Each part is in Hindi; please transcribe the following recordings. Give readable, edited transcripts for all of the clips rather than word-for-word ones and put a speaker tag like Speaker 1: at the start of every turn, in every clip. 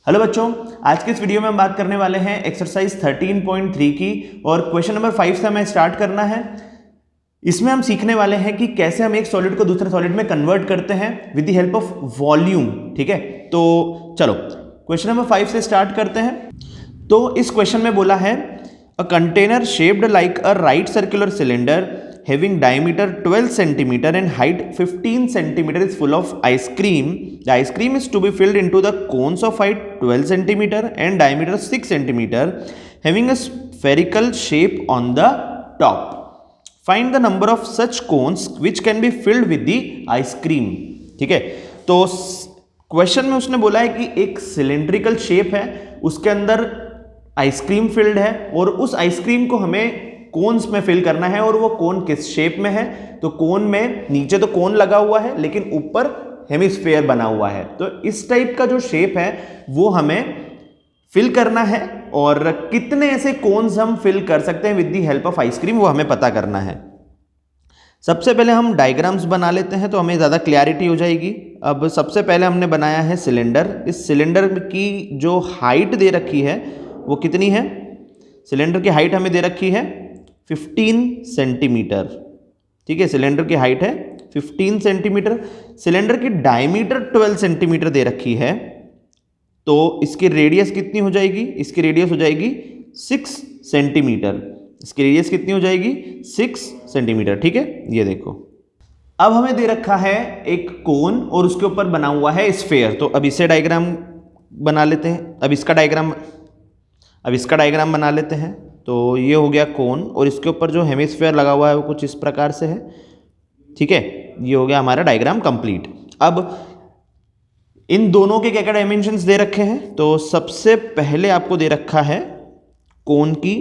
Speaker 1: हेलो बच्चों, आज के इस वीडियो में हम बात करने वाले हैं एक्सरसाइज 13.3 की और क्वेश्चन नंबर 5 से हमें स्टार्ट करना है। इसमें हम सीखने वाले हैं कि कैसे हम एक सॉलिड को दूसरे सॉलिड में कन्वर्ट करते हैं with the help of volume. ठीक है, तो चलो क्वेश्चन नंबर 5 से स्टार्ट करते हैं। तो इस क्वेश्चन में बोला है a container shaped like a right circular cylinder having diameter 12 centimeter and height 15 centimeter is full of ice cream. The ice cream is to be filled into the cones of height 12 centimeter and diameter 6 centimeter having a spherical shape on the top. Find the number of such cones which can be filled with the ice cream. ठीक है, तो क्वेश्चन में उसने बोला है कि एक सिलेंड्रिकल शेप है, उसके अंदर आइसक्रीम फिल्ड है और उस आइसक्रीम को हमें कोन्स में फिल करना है। और वो कोन किस शेप में है, तो कोन में नीचे तो कोन लगा हुआ है लेकिन ऊपर हेमिस्फेयर बना हुआ है। तो इस टाइप का जो शेप है वो हमें फिल करना है और कितने ऐसे कोन्स हम फिल कर सकते हैं with the help of ice cream वो हमें पता करना है। सबसे पहले हम डायग्राम्स बना लेते हैं तो हमें ज़्यादा क्लैरिटी हो जाएगी। अब सबसे पहले हमने बनाया है सिलेंडर। इस सिलेंडर की जो हाइट दे रखी है वो कितनी है? सिलेंडर की हाइट हमें दे रखी है 15 सेंटीमीटर। ठीक है, सिलेंडर की हाइट है 15 सेंटीमीटर। सिलेंडर की डायमीटर 12 सेंटीमीटर दे रखी है, तो इसकी रेडियस कितनी हो जाएगी? इसकी रेडियस हो जाएगी 6 सेंटीमीटर। इसकी रेडियस कितनी हो जाएगी? 6 सेंटीमीटर। ठीक है, ये देखो अब हमें दे रखा है एक कोन और उसके ऊपर बना हुआ है स्फेयर। तो अब इसे डायग्राम बना लेते हैं। अब इसका डायग्राम बना लेते हैं। तो ये हो गया कोन और इसके ऊपर जो हेमिस्फेयर लगा हुआ है वो कुछ इस प्रकार से है। ठीक है, ये हो गया हमारा डायग्राम कंप्लीट। अब इन दोनों के क्या क्या डायमेंशंस दे रखे हैं? तो सबसे पहले आपको दे रखा है कोन की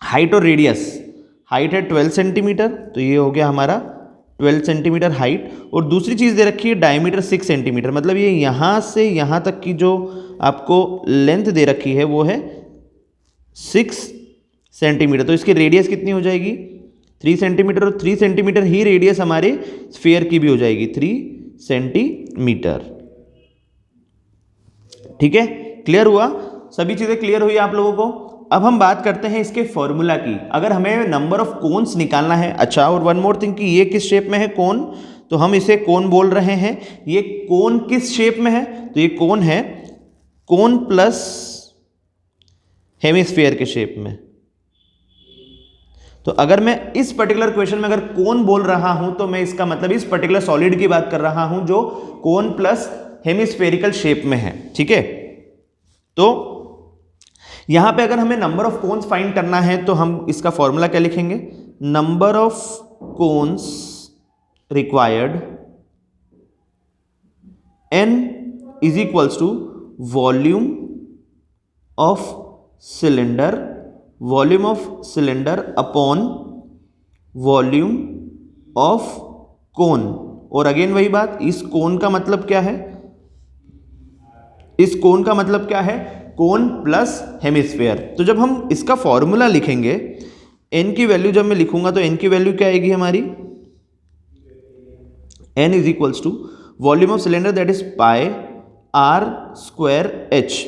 Speaker 1: हाइट और रेडियस। हाइट है 12 सेंटीमीटर, तो ये हो गया हमारा 12 सेंटीमीटर हाइट। और दूसरी चीज़ दे रखी है डायमीटर 6 सेंटीमीटर, मतलब ये यहाँ से यहाँ तक की जो आपको लेंथ दे रखी है वो है 6 सेंटीमीटर। तो इसकी रेडियस कितनी हो जाएगी? 3 सेंटीमीटर। और 3 सेंटीमीटर ही रेडियस हमारे स्फीयर की भी हो जाएगी, 3 सेंटीमीटर। ठीक है, क्लियर हुआ? सभी चीज़ें क्लियर हुई आप लोगों को? अब हम बात करते हैं इसके फॉर्मूला की। अगर हमें नंबर ऑफ कोन्स निकालना है, अच्छा और वन मोर थिंग कि ये किस शेप में है कोन, तो हम इसे कोन बोल रहे हैं। ये कोन किस शेप में है? तो ये कोन है कोन प्लस हेमिस्फीयर के शेप में। तो अगर मैं इस पर्टिकुलर क्वेश्चन में अगर कोन बोल रहा हूं तो मैं इसका मतलब इस पर्टिकुलर सॉलिड की बात कर रहा हूं जो कोन प्लस हेमिस्फेरिकल शेप में है। ठीक है, तो यहां पे अगर हमें नंबर ऑफ कोन्स फाइंड करना है तो हम इसका फॉर्मूला क्या लिखेंगे? Number of cones required n is equals to volume of cylinder upon volume of cone. और अगेन वही बात, इस कोन का मतलब क्या है? इस कोन का मतलब क्या है? Cone plus hemisphere. तो जब हम इसका फॉर्मूला लिखेंगे, n की वैल्यू जब मैं लिखूंगा तो n की वैल्यू क्या आएगी हमारी? n is equals to volume of cylinder that is pi r square h।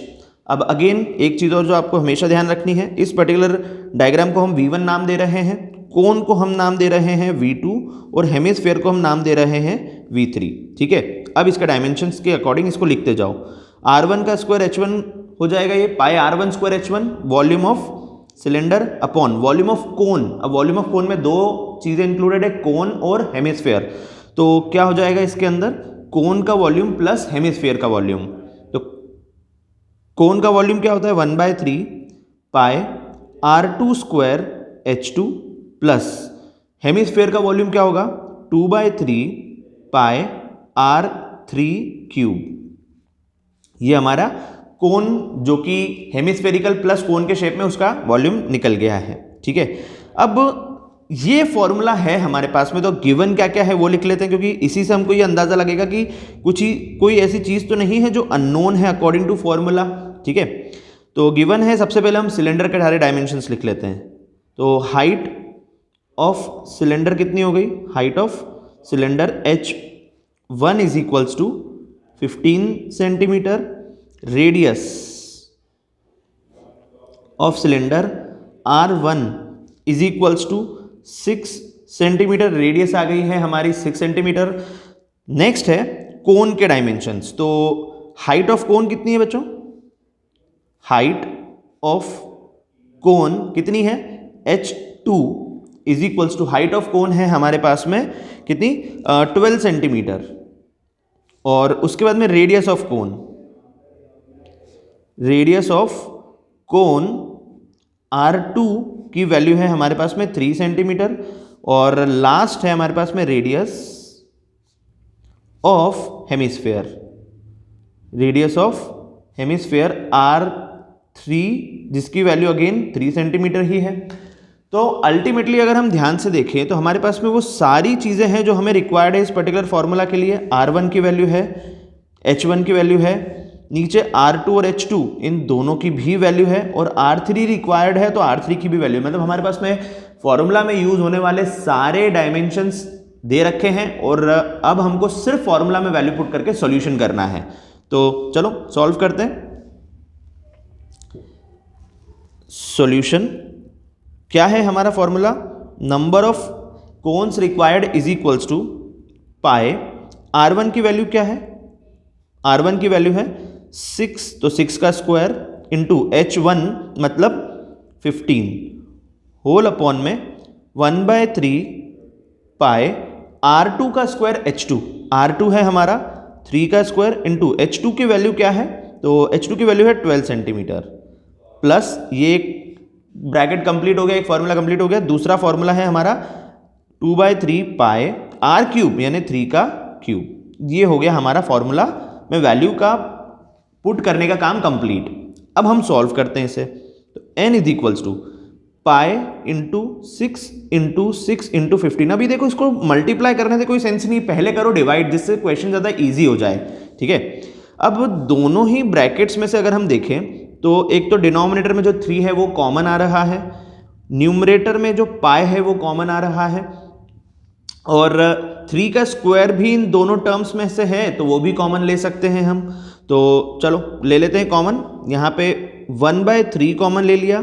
Speaker 1: अब अगेन एक चीज़ और जो आपको हमेशा ध्यान रखनी है, इस पर्टिकुलर डायग्राम को हम V1 नाम दे रहे हैं, कोन को हम नाम दे रहे हैं V2 और हेमिस्फेयर को हम नाम दे रहे हैं V3। ठीक है, अब इसका डायमेंशंस के अकॉर्डिंग इसको लिखते जाओ। R1 का स्क्वायर H1 हो जाएगा ये पाई R1 square H1 volume of cylinder upon volume of कोन। अब वॉल्यूम ऑफ कोन में दो चीज़ें इंक्लूडेड है, कोन और हेमिस्फेयर। तो क्या हो जाएगा इसके अंदर? कोन का वॉल्यूम प्लस हेमिस्फेयर का वॉल्यूम। तो कोन का वॉल्यूम क्या होता है? 1/3 pi R2 square H2 plus hemisphere का वॉल्यूम क्या होगा? 2/3 पाई R3 क्यूब। ये हमारा कोन जो कि हेमिस्फेरिकल प्लस कोन के शेप में उसका वॉल्यूम निकल गया है। ठीक है, अब ये फॉर्मूला है हमारे पास में। तो गिवन क्या क्या है वो लिख लेते हैं, क्योंकि इसी से हमको ये अंदाजा लगेगा कि कोई ऐसी चीज तो नहीं है जो अननोन है अकॉर्डिंग टू फॉर्मूला। ठीक है, तो गिवन है, सबसे पहले हम सिलेंडर के सारे डायमेंशंस लिख लेते हैं। तो हाइट ऑफ सिलेंडर कितनी हो गई? Height of cylinder H1 is equals to 15 centimetre radius of cylinder R1 is equals to 6 centimetre. Radius आ गई है हमारी 6 सेंटीमीटर। नेक्स्ट है कोन के डायमेंशंस। तो हाइट ऑफ कोन कितनी है बच्चों? हाइट ऑफ कोन कितनी है? H2 is equals to height of cone है हमारे पास में कितनी? 12 सेंटीमीटर। और उसके बाद में radius of cone, radius of cone R2 की वैल्यू है हमारे पास में 3 सेंटीमीटर। और लास्ट है हमारे पास में radius of hemisphere, radius of hemisphere R3 जिसकी वैल्यू अगेन 3 सेंटीमीटर ही है। तो अल्टीमेटली अगर हम ध्यान से देखें तो हमारे पास में वो सारी चीज़ें हैं जो हमें रिक्वायर्ड है इस पर्टिकुलर फॉर्मूला के लिए। R1 की वैल्यू है, H1 की वैल्यू है, नीचे R2 और H2 इन दोनों की भी वैल्यू है, और R3 रिक्वायर्ड है तो R3 की भी वैल्यू। मतलब हमारे पास में फॉर्मूला में यूज होने वाले सारे डायमेंशंस दे रखे हैं और अब हमको सिर्फ फॉर्मूला में वैल्यू पुट करके सॉल्यूशन करना है। तो चलो सॉल्व करते हैं। सॉल्यूशन क्या है हमारा formula? Number of cones required is equals to pi. R1 की वैल्यू क्या है? R1 की वैल्यू है 6, तो 6 का स्क्वायर इंटू H1 मतलब 15 होल अपॉन में 1/3 पाई R2 का स्क्वायर H2। R2 है हमारा 3 का स्क्वायर इंटू H2 की वैल्यू क्या है? तो H2 की वैल्यू है 12 सेंटीमीटर प्लस ये एक ब्रैकेट कंप्लीट हो गया, एक फॉर्मूला कंप्लीट हो गया। दूसरा फॉर्मूला है हमारा 2/3 पाई R क्यूब यानी 3 का क्यूब। ये हो गया हमारा फॉर्मूला में वैल्यू का पुट करने का काम कंप्लीट। अब हम सॉल्व करते हैं इसे। तो n is equals to pi into 6 into 6 into 15। अभी देखो इसको मल्टीप्लाई करने से कोई सेंस नहीं, पहले करो डिवाइड जिससे क्वेश्चन ज़्यादा ईजी हो जाए। ठीक है, अब दोनों ही ब्रैकेट्स में से अगर हम देखें तो एक तो डिनोमिनेटर में जो 3 है वो कॉमन आ रहा है, न्यूमरेटर में जो पाई है वो कॉमन आ रहा है, और 3 का स्क्वायर भी इन दोनों टर्म्स में से है तो वो भी कॉमन ले सकते हैं हम। तो चलो ले लेते हैं कॉमन। यहाँ पे 1/3 कॉमन ले लिया,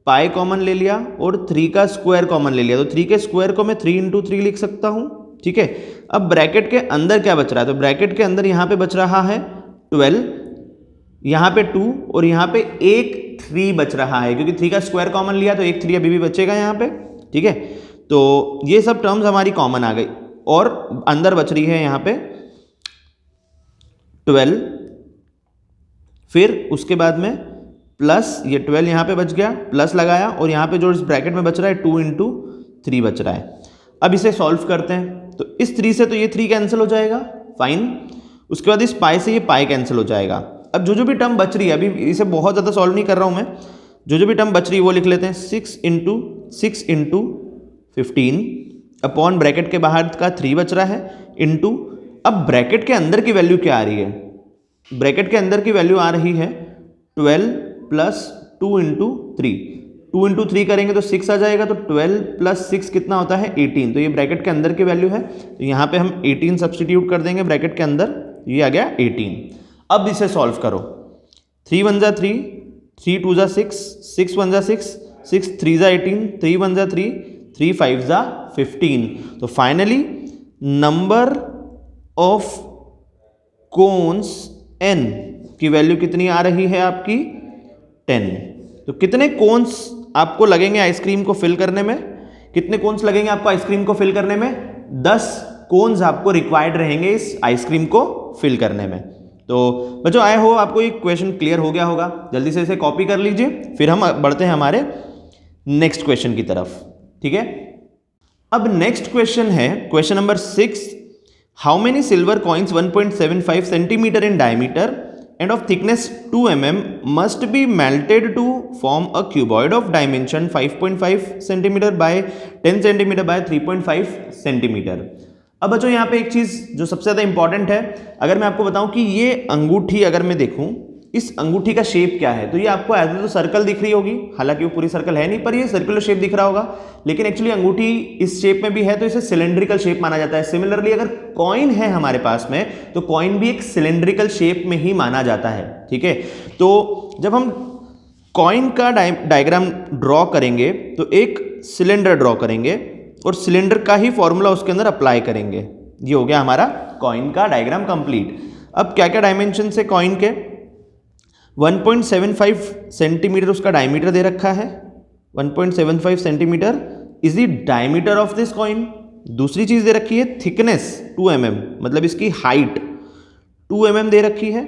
Speaker 1: पाई कॉमन ले लिया और 3 का स्क्वायर कॉमन ले लिया। तो 3 के स्क्वायर को मैं 3 इंटू 3 लिख सकता हूँ। ठीक है, अब ब्रैकेट के अंदर क्या बच रहा है? तो ब्रैकेट के अंदर यहाँ पे बच रहा है 12, यहाँ पे 2 और यहाँ पे एक 3 बच रहा है, क्योंकि 3 का स्क्वायर कॉमन लिया तो एक 3 अभी भी बचेगा यहाँ पे। ठीक है, तो ये सब टर्म्स हमारी कॉमन आ गई और अंदर बच रही है यहाँ पे 12, फिर उसके बाद में प्लस ये 12 यहाँ पे बच गया, प्लस लगाया, और यहाँ पे जो इस ब्रैकेट में बच रहा है 2 इंटू 3 बच रहा है। अब इसे सॉल्व करते हैं। तो इस 3 से तो ये 3 कैंसिल हो जाएगा, फाइन। उसके बाद इस पाई से ये पाई कैंसिल हो जाएगा। अब जो भी टर्म बच रही है, अभी इसे बहुत ज़्यादा सॉल्व नहीं कर रहा हूँ मैं, जो भी टर्म बच रही है वो लिख लेते हैं। 6 इंटू 15 अपॉन ब्रैकेट के बाहर का 3 बच रहा है इंटू, अब ब्रैकेट के अंदर की वैल्यू क्या आ रही है? ब्रैकेट के अंदर की वैल्यू आ रही है 12 प्लस 2 इंटू 3। 2 इंटू 3 करेंगे तो 6 आ जाएगा, तो 12 प्लस 6 कितना होता है? 18। तो ये ब्रैकेट के अंदर की वैल्यू है, तो यहाँ पे हम 18 सब्सटीट्यूट कर देंगे ब्रैकेट के अंदर, ये आ गया 18। अब इसे सॉल्व करो। 3 1 जा 3, 3 2 जा 6, 6 1 जा 6, 6 3 जा 18, 3 1 जा 3, 3 5 जा 15। तो finally number of cons n की वैल्यू कितनी आ रही है आपकी? 10। तो कितने कोन्स आपको लगेंगे आइसक्रीम को फिल करने में? कितने कोन्स लगेंगे आपको आइसक्रीम को फिल करने में? 10 कोन्स आपको रिक्वायर्ड रहेंगे इस आइसक्रीम को फिल करने में। तो बच्चों आई होप आपको ये क्वेश्चन क्लियर हो गया होगा। जल्दी से इसे कॉपी कर लीजिए, फिर हम बढ़ते हैं हमारे नेक्स्ट क्वेश्चन की तरफ। ठीक है, अब नेक्स्ट क्वेश्चन है question number 6। How many silver coins 1.75 centimetre in diameter and of thickness 2 mm must be melted to form a cuboid of dimension 5.5 cm by 10 cm by 3.5 cm। अब बच्चों यहाँ पे एक चीज़ जो सबसे ज़्यादा इंपॉर्टेंट है, अगर मैं आपको बताऊं कि ये अंगूठी अगर मैं देखूं, इस अंगूठी का शेप क्या है, तो ये आपको एज तो सर्कल दिख रही होगी, हालांकि वो पूरी सर्कल है नहीं, पर ये सर्कुलर शेप दिख रहा होगा, लेकिन एक्चुअली अंगूठी इस शेप में भी है तो इसे सिलेंड्रिकल शेप माना जाता है। सिमिलरली अगर कॉइन है हमारे पास में तो कॉइन भी एक सिलेंड्रिकल शेप में ही माना जाता है, ठीक है। तो जब हम कॉइन का डायग्राम ड्रॉ करेंगे तो एक सिलेंडर ड्रॉ करेंगे और सिलेंडर का ही फॉर्मूला उसके अंदर अप्लाई करेंगे। ये हो गया हमारा कॉइन का डायग्राम कंप्लीट। अब क्या क्या डायमेंशन है कॉइन के, 1.75 सेंटीमीटर उसका डायमीटर दे रखा है, 1.75 centimetre is the diameter of this coin. दूसरी चीज दे रखी है थिकनेस 2 mm, मतलब इसकी हाइट 2 mm दे रखी है,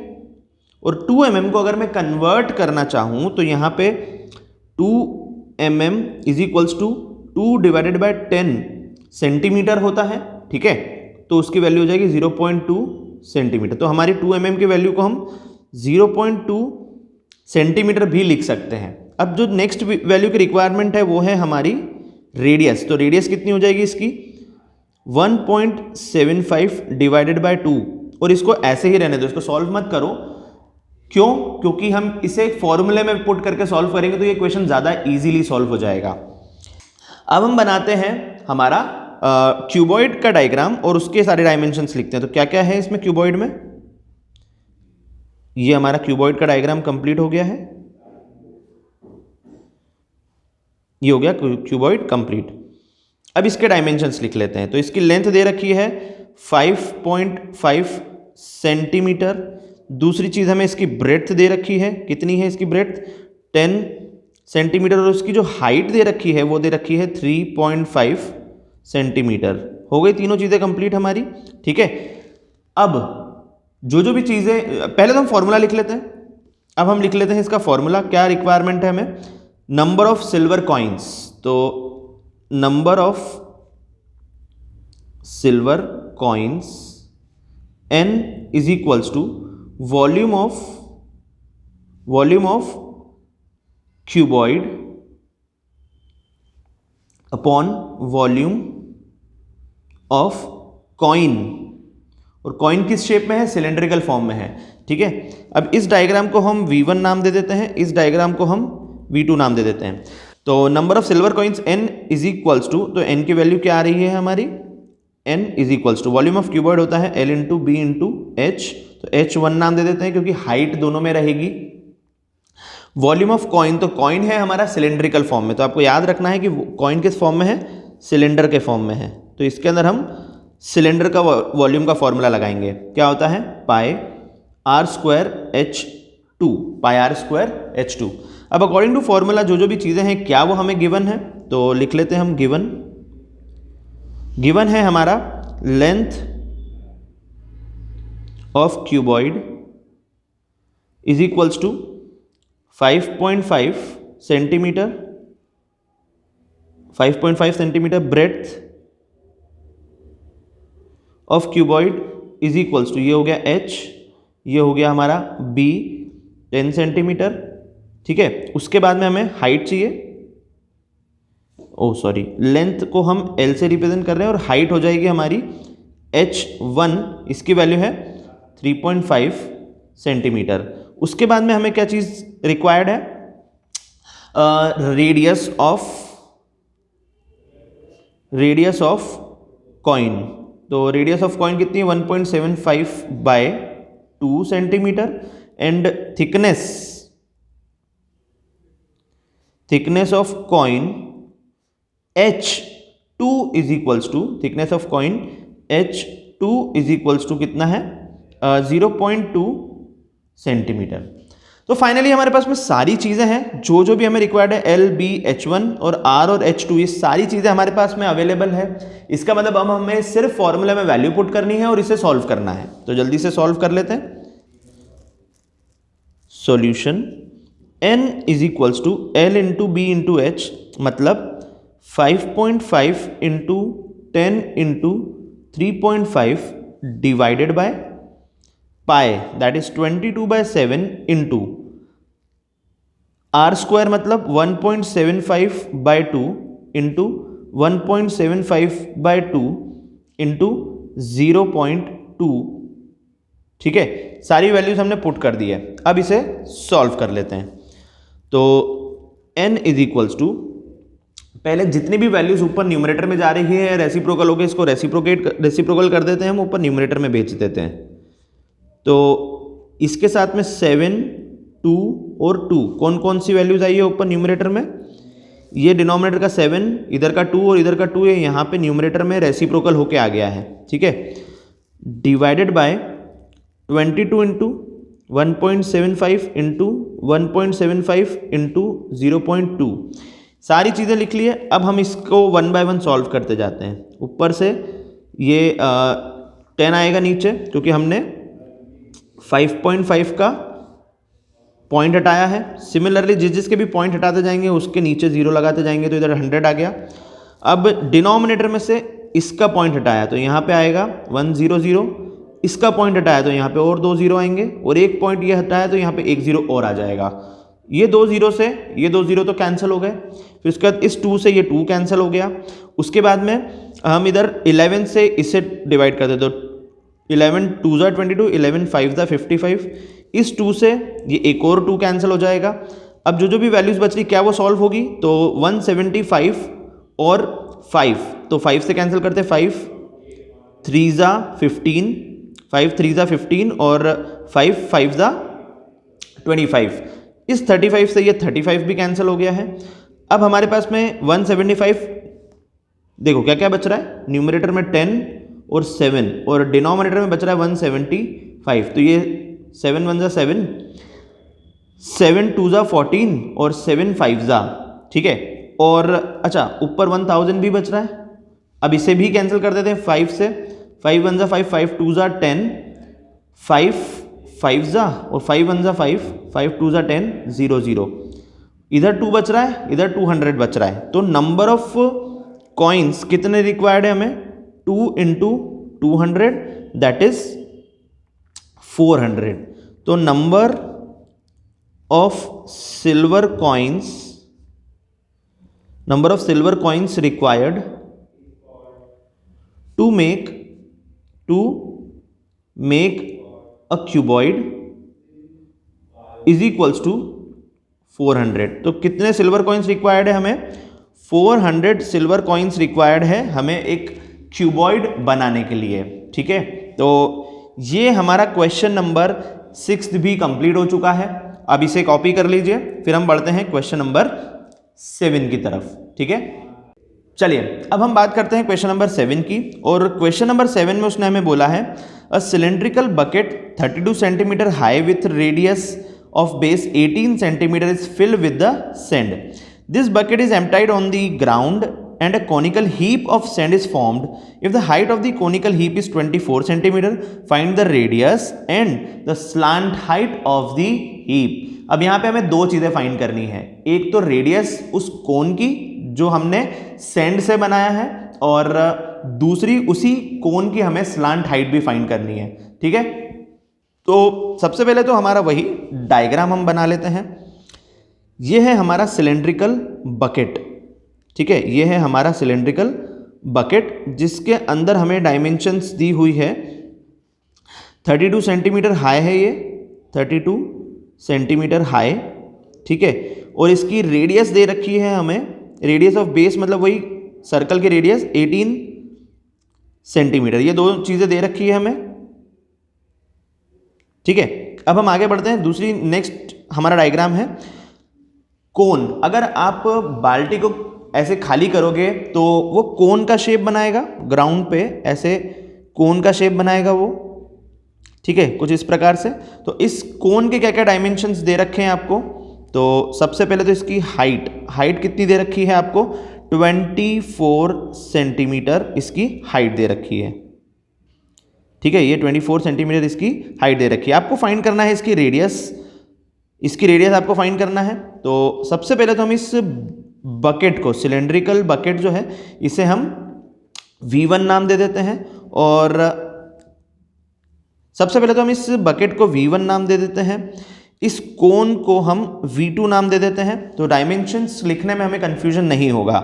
Speaker 1: और 2 mm को अगर मैं कन्वर्ट करना चाहूं तो यहां पे 2 mm is equals to 2 divided by 10 centimetre होता है, ठीक है। तो उसकी वैल्यू हो जाएगी 0.2 सेंटीमीटर। तो हमारी 2 mm की वैल्यू को हम 0.2 सेंटीमीटर भी लिख सकते हैं। अब जो नेक्स्ट वैल्यू की रिक्वायरमेंट है वो है हमारी रेडियस। तो रेडियस कितनी हो जाएगी इसकी 1.75 डिवाइडेड बाय 2, और इसको ऐसे ही रहने दो, इसको सॉल्व मत करो। क्यों? क्योंकि हम इसे फॉर्मूले में पुट करके सॉल्व करेंगे तो ये क्वेश्चन ज्यादा इजीली सॉल्व हो जाएगा। अब हम बनाते हैं हमारा क्यूबॉइड का डायग्राम और उसके सारे डायमेंशंस लिखते हैं। तो क्या क्या है इसमें क्यूबॉइड में, ये हमारा क्यूबॉइड का डायग्राम कंप्लीट हो गया है, ये हो गया क्यूबॉइड कंप्लीट। अब इसके डायमेंशंस लिख लेते हैं। तो इसकी लेंथ दे रखी है 5.5 सेंटीमीटर। दूसरी चीज हमें इसकी ब्रेड्थ दे रखी है, कितनी है इसकी ब्रेड्थ 10 सेंटीमीटर, और उसकी जो हाइट दे रखी है वो दे रखी है 3.5 सेंटीमीटर। हो गई तीनों चीजें कंप्लीट हमारी, ठीक है। अब जो भी चीजें, पहले तो हम फॉर्मूला लिख लेते हैं। अब हम लिख लेते हैं इसका फॉर्मूला। क्या रिक्वायरमेंट है हमें, नंबर ऑफ सिल्वर कॉइन्स, तो number of silver coins n is equals to volume of cuboid upon volume of coin. और कॉइन किस शेप में है, सिलेंड्रिकल फॉर्म में है, ठीक है। अब इस डायग्राम को हम V1 नाम दे देते हैं, इस डायग्राम को हम V2 नाम दे देते हैं। तो number of silver coins n is equals to, तो n की वैल्यू क्या आ रही है हमारी, n is equals to volume of cuboid होता है L into b into h, तो H1 नाम दे देते हैं क्योंकि हाइट दोनों में रहेगी। वॉल्यूम ऑफ कॉइन, तो कॉइन है हमारा सिलेंड्रिकल फॉर्म में, तो आपको याद रखना है कि कॉइन किस फॉर्म में है, सिलेंडर के फॉर्म में है। तो इसके अंदर हम सिलेंडर का वॉल्यूम का फॉर्मूला लगाएंगे। क्या होता है, pi r square H2, pi r square H2। अब अकॉर्डिंग टू फॉर्मूला जो भी चीजें हैं क्या वो हमें गिवन है, तो लिख लेते हैं हम गिवन है हमारा length of cuboid is equals to 5.5 centimetre, 5.5 centimetre breadth of cuboid is equals to, ये हो गया h, ये हो गया हमारा b 10 सेंटीमीटर, ठीक है। उसके बाद में हमें हाइट चाहिए, लेंथ को हम L से रिप्रेजेंट कर रहे हैं और हाइट हो जाएगी हमारी H1, इसकी वैल्यू है 3.5 सेंटीमीटर। उसके बाद में हमें क्या चीज रिक्वायर्ड है, रेडियस ऑफ कॉइन। तो रेडियस ऑफ कॉइन कितनी है 1.75 by 2 centimetre, and thickness of coin H2 is equals to, thickness of coin H2 is equals to कितना है 0.2 सेंटीमीटर। तो फाइनली हमारे पास में सारी चीजें हैं जो भी हमें रिक्वायर्ड है, L, B, H1 और R और H2, ये सारी चीजें हमारे पास में अवेलेबल है। इसका मतलब अब हमें सिर्फ फॉर्मूला में वैल्यू पुट करनी है और इसे सॉल्व करना है। तो जल्दी से सॉल्व कर लेते हैं। Solution n is equals to L into b into h, मतलब 5.5 into 10 into 3.5 divided by pi, that is 22/7 into r square, मतलब 1.75/2 इंटू 1.75/2 इंटू 0.2, ठीक है, सारी वैल्यूज हमने पुट कर दी है। अब इसे सॉल्व कर लेते हैं। तो n इज इक्वल्स टू, पहले जितनी भी वैल्यूज ऊपर न्यूमरेटर में जा रही है रेसिप्रोकल होकर इसको रेसिप्रोकल कर देते हैं, हम ऊपर न्यूमरेटर में भेज देते हैं। तो इसके साथ में 7, 2 और 2 कौन कौन सी वैल्यूज आई है ऊपर न्यूमरेटर में, ये डिनोमिनेटर का 7, इधर का 2 और इधर का 2 है, यहाँ पे न्यूमरेटर में रेसिप्रोकल होके आ गया है। ठीक है, divided by 22 into 1.75 into 1.75 into 0.2, सारी चीज़ें लिख लिए। अब हम इसको 1 बाय 1 सॉल्व करते जाते हैं। ऊपर से ये 10 आएगा नीचे, क्योंकि हमने 5.5 का पॉइंट हटाया है। सिमिलरली जिसके भी पॉइंट हटाते जाएंगे उसके नीचे 0 लगाते जाएंगे, तो इधर 100 आ गया। अब डिनोमिनेटर में से इसका पॉइंट हटाया तो यहाँ पे आएगा 100, इसका पॉइंट हटाया तो यहाँ पे और 2 0 आएंगे, और एक पॉइंट ये हटाया तो यहाँ पे 1 0 और आ जाएगा। ये 2 0 से ये 2 0 तो कैंसिल हो गए। फिर उसके बाद इस 2 से ये 2 कैंसिल हो गया। उसके बाद में हम इधर 11 से इससे डिवाइड करते, तो 11 2 ज़ा 22, 11 5 ज़ा 55। इस 2 से ये एक और 2 कैंसिल हो जाएगा। अब जो भी वैल्यूज बच रही क्या वो सॉल्व होगी, तो 175 और 5, तो 5 से कैंसिल करते, 5 3 ज़ा 15, 5 3 ज़ा 15 और 5 5 ज़ा 25। इस 35 से ये 35 भी कैंसिल हो गया है। अब हमारे पास में 175, देखो क्या क्या बच रहा है, न्यूमरेटर में 10 और 7 और डिनोमिनेटर में बच रहा है 175। तो ये 7 1 ज़ा 7, 7 2 ज़ा 14 और 7 5 ज़ा, ठीक है। और अच्छा ऊपर 1000 भी बच रहा है। अब इसे भी कैंसिल कर देते हैं 5 से, 5 1 ज़ा 5, 5 2 ज़ा 10, 5 5 ज़ा और 5 1 ज़ा 5, 5 2 ज़ा 10, 0 0। इधर 2 बच रहा है, इधर 200 बच रहा है। तो नंबर ऑफ कॉइन्स कितने रिक्वायर्ड है हमें, 2 इंटू 200 दैट इज 400। तो number of silver coins required to make a cuboid is equals to 400। तो कितने सिल्वर कॉइन्स रिक्वायर्ड है हमें, 400 सिल्वर कॉइन्स रिक्वायर्ड है हमें एक क्यूबॉइड बनाने के लिए। ठीक है, तो ये हमारा क्वेश्चन नंबर 6 भी कंप्लीट हो चुका है। अब इसे कॉपी कर लीजिए, फिर हम बढ़ते हैं क्वेश्चन नंबर 7 की तरफ। ठीक है, चलिए अब हम बात करते हैं क्वेश्चन नंबर 7 की। और क्वेश्चन नंबर 7 में उसने हमें बोला है a cylindrical bucket 32 centimetre high with radius of base 18 centimeter is filled with the sand. This bucket is emptied on the ground and a conical heap of sand is formed. If the height of the conical heap is 24 centimeter, find the radius and the slant height of the heap. अब यहाँ पे हमें दो चीज़ें फाइंड करनी है, एक तो रेडियस उस कोन की जो हमने सैंड से बनाया है, और दूसरी उसी कोन की हमें स्लांट हाइट भी फाइंड करनी है। ठीक है, तो सबसे पहले तो हमारा वही डायग्राम हम बना लेते हैं। ये है हमारा सिलेंड्रिकल बकेट। ठीक है, ये है हमारा सिलेंड्रिकल बकेट जिसके अंदर हमें डायमेंशंस दी हुई है। 32 सेंटीमीटर हाई है ये, 32 सेंटीमीटर हाई। ठीक है, और इसकी रेडियस दे रखी है हमें, रेडियस ऑफ बेस मतलब वही सर्कल की रेडियस 18 सेंटीमीटर। ये दो चीज़ें दे रखी है हमें। ठीक है, अब हम आगे बढ़ते हैं। दूसरी नेक्स्ट हमारा डायग्राम है कोन। अगर आप बाल्टी को ऐसे खाली करोगे तो वो कोन का शेप बनाएगा, ग्राउंड पे ऐसे कोन का शेप बनाएगा वो। ठीक है, कुछ इस प्रकार से। तो इस कोन के क्या क्या डायमेंशंस दे रखे हैं आपको, तो सबसे पहले तो इसकी हाइट कितनी दे रखी है आपको, 24 सेंटीमीटर इसकी हाइट दे रखी है। ठीक है, ये 24 सेंटीमीटर इसकी हाइट दे रखी है। आपको फाइंड करना है इसकी रेडियस, आपको फाइंड करना है। तो सबसे पहले तो हम इस बकेट को, सिलेंड्रिकल बकेट जो है, इसे हम V1 नाम दे देते हैं। और सबसे पहले तो हम इस बकेट को V1 नाम दे देते हैं, इस कोन को हम V2 नाम दे देते हैं। तो डायमेंशंस लिखने में हमें कंफ्यूजन नहीं होगा।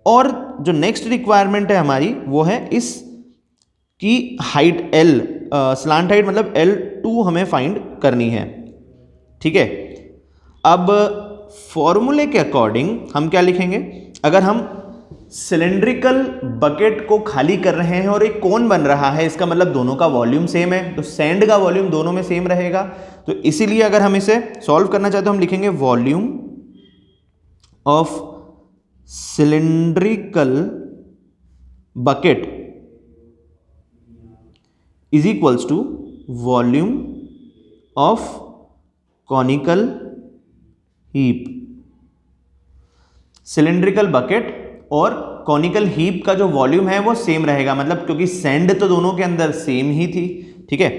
Speaker 1: और जो नेक्स्ट रिक्वायरमेंट है हमारी वो है इस की हाइट L, स्लांट हाइट मतलब L2 हमें फाइंड करनी है, ठीक है। अब फॉर्मूले के अकॉर्डिंग हम क्या लिखेंगे, अगर हम सिलेंड्रिकल बकेट को खाली कर रहे हैं और एक कोन बन रहा है, इसका मतलब दोनों का वॉल्यूम सेम है, तो सैंड का वॉल्यूम दोनों में सेम रहेगा। तो इसीलिए अगर हम इसे सॉल्व करना चाहते हैं, हम लिखेंगे volume of cylindrical bucket is equals to volume of conical heap. Cylindrical bucket और कॉनिकल हीप का जो वॉल्यूम है वो सेम रहेगा, मतलब क्योंकि सैंड तो दोनों के अंदर सेम ही थी, ठीक है।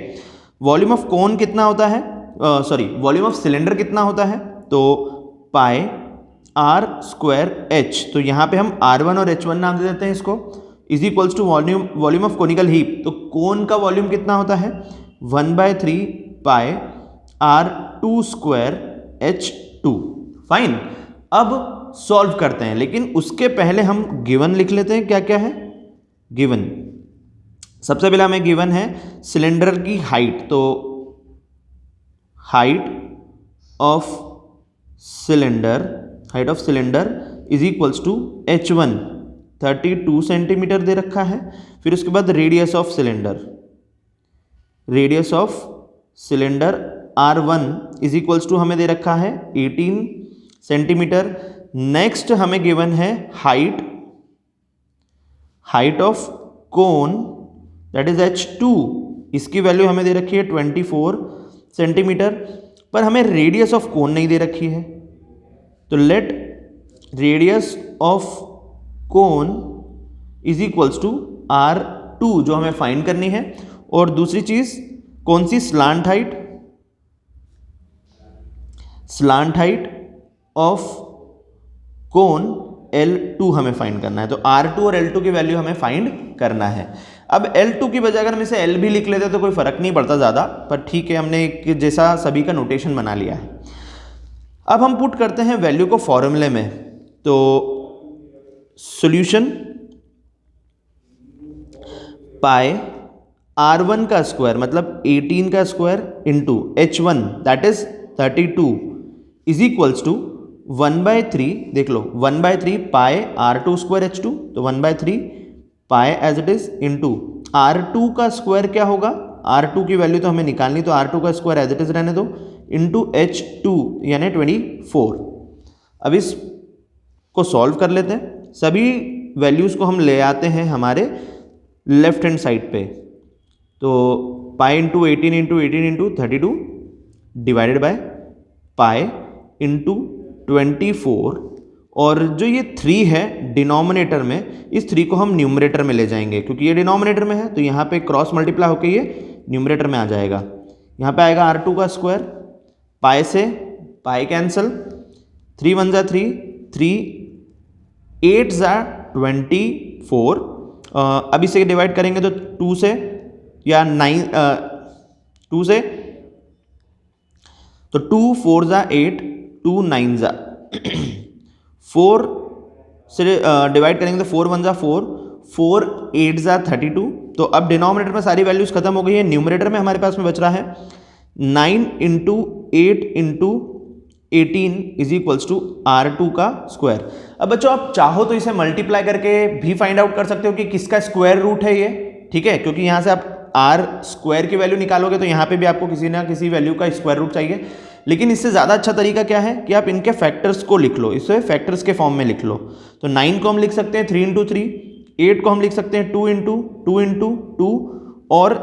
Speaker 1: वॉल्यूम ऑफ कोन कितना होता है, वॉल्यूम ऑफ सिलेंडर कितना होता है, तो पाई आर स्क्वायर एच, तो यहां पे हम R1 और H1 नाम दे देते हैं इसको, is equals to volume of conical heap. तो कोन का वॉल्यूम कितना होता है 1/3 pi R2 square H2। Fine, अब सॉल्व करते हैं, लेकिन उसके पहले हम गिवन लिख लेते हैं। क्या क्या है गिवन, सबसे पहले हमें गिवन है सिलेंडर की हाइट, तो height of cylinder is equals to H1 32 centimetre दे रखा है। फिर उसके बाद radius of cylinder R1 is equals to हमें दे रखा है 18 सेंटीमीटर। नेक्स्ट हमें गिवन है height of cone that is H2, इसकी वैल्यू हमें दे रखी है 24 सेंटीमीटर, पर हमें रेडियस ऑफ कोन नहीं दे रखी है, तो let radius of cone is equals to R2 जो हमें फाइंड करनी है। और दूसरी चीज कौन सी, slant height of cone L2 हमें फाइंड करना है, तो R2 और L2 की वैल्यू हमें फाइंड करना है। अब L2 की बजाय अगर हम इसे L भी लिख लेते तो कोई फर्क नहीं पड़ता ज़्यादा, पर ठीक है, हमने एक जैसा सभी का नोटेशन बना लिया है। अब हम पुट करते हैं वैल्यू को फॉर्मूले में, तो सॉल्यूशन पाई R1 का स्क्वायर मतलब 18 का square into H1 that is 32 is equals to 1/3, देख लो 1/3 पाई R2 स्क्वायर H2, तो 1/3 pi as it is into R2 का स्क्वायर क्या होगा, R2 की वैल्यू तो हमें निकालनी, तो R2 का स्क्वायर एज इट इज रहने दो, इंटू H2 यानी 24। अब इसको सॉल्व कर लेते हैं, सभी वैल्यूज को हम ले आते हैं हमारे लेफ्ट हैंड साइड पे, तो pi into 18 into 32 divided by pi into 24, और जो ये 3 है डिनोमिनेटर में, इस 3 को हम न्यूमरेटर में ले जाएंगे, क्योंकि ये डिनोमिनेटर में है तो यहाँ पे क्रॉस मल्टीप्लाई होकर ये न्यूमरेटर में आ जाएगा। यहाँ पे आएगा R2 का स्क्वायर, पाई से पाई कैंसल, 3 1 जा 3, 3 8 जा 24, अब इसे डिवाइड करेंगे तो 2 से या 9 2 से, तो 2 4 जा 8, 2 9 जा 4 से डिवाइड करेंगे तो 4 1 जा 4, 4 8 जा 32। तो अब डिनोमिनेटर में सारी वैल्यूज खत्म हो गई है, न्यूमरेटर में हमारे पास में बच रहा है 9 into 8 into 18 is equals to R2 का स्क्वायर। अब बच्चों आप चाहो तो इसे मल्टीप्लाई करके भी फाइंड आउट कर सकते हो कि किसका स्क्वायर रूट है ये, ठीक है, क्योंकि यहां से आप R स्क्वायर की वैल्यू निकालोगे तो यहाँ पे भी आपको किसी ना किसी वैल्यू का स्क्वायर रूट चाहिए। लेकिन इससे ज़्यादा अच्छा तरीका क्या है कि आप इनके फैक्टर्स को लिख लो, इसे फैक्टर्स के फॉर्म में लिख लो। तो 9 को हम लिख सकते हैं 3 इंटू 3, 8 को हम लिख सकते हैं 2 इंटू 2 इंटू 2, और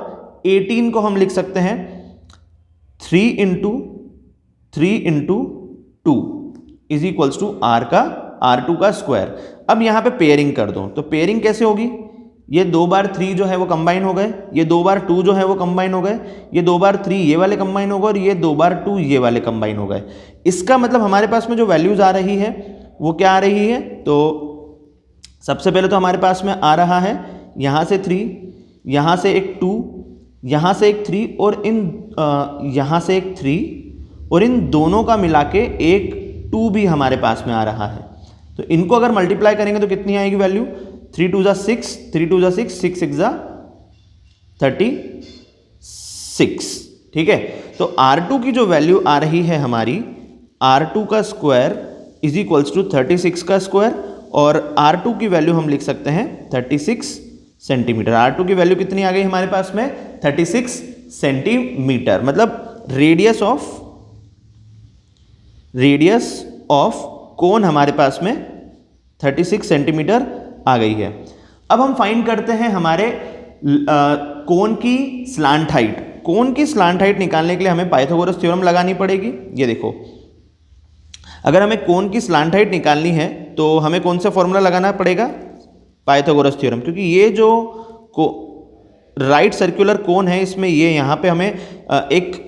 Speaker 1: 18 को हम लिख सकते हैं 3 into 3 into 2 is equals to R2 का स्क्वायर। अब यहाँ पे पेयरिंग कर दो, तो पेयरिंग कैसे होगी, ये 2 बार 3 जो है वो कंबाइन हो गए, ये 2 बार 2 जो है वो कंबाइन हो गए, ये 2 बार 3 ये वाले कंबाइन हो गए, और ये 2 बार 2 ये वाले कंबाइन हो गए। इसका मतलब हमारे पास में जो वैल्यूज आ रही है वो क्या आ रही है, तो सबसे पहले तो हमारे पास में आ रहा है यहाँ से 3, यहाँ से एक 2, यहाँ से एक 3, और यहाँ से एक 3, और इन दोनों का मिला के एक 2 भी हमारे पास में आ रहा है। तो इनको अगर मल्टीप्लाई करेंगे तो कितनी आएगी वैल्यू, 3 2 जा 6, 3 2 जा 6, 6 6 जा ठीक है। तो R2 की जो वैल्यू आ रही है हमारी, R2 का स्क्वायर इज इक्वल्स टू 36 का स्क्वायर, और R2 की वैल्यू हम लिख सकते हैं 36 सेंटीमीटर। R2 की वैल्यू कितनी आ गई हमारे पास में? 36 सेंटीमीटर, मतलब रेडियस ऑफ कोन हमारे पास में 36 सेंटीमीटर आ गई है। अब हम फाइंड करते हैं हमारे कोन की स्लांट हाइट। कोन की स्लांट हाइट निकालने के लिए हमें पाइथागोरस थ्योरम लगानी पड़ेगी। ये देखो, अगर हमें कोन की स्लांट हाइट निकालनी है तो हमें कौन सा फॉर्मूला लगाना पड़ेगा? पाइथागोरस थ्योरम, क्योंकि ये जो राइट सर्कुलर कोन है, इसमें ये यहाँ पे हमें एक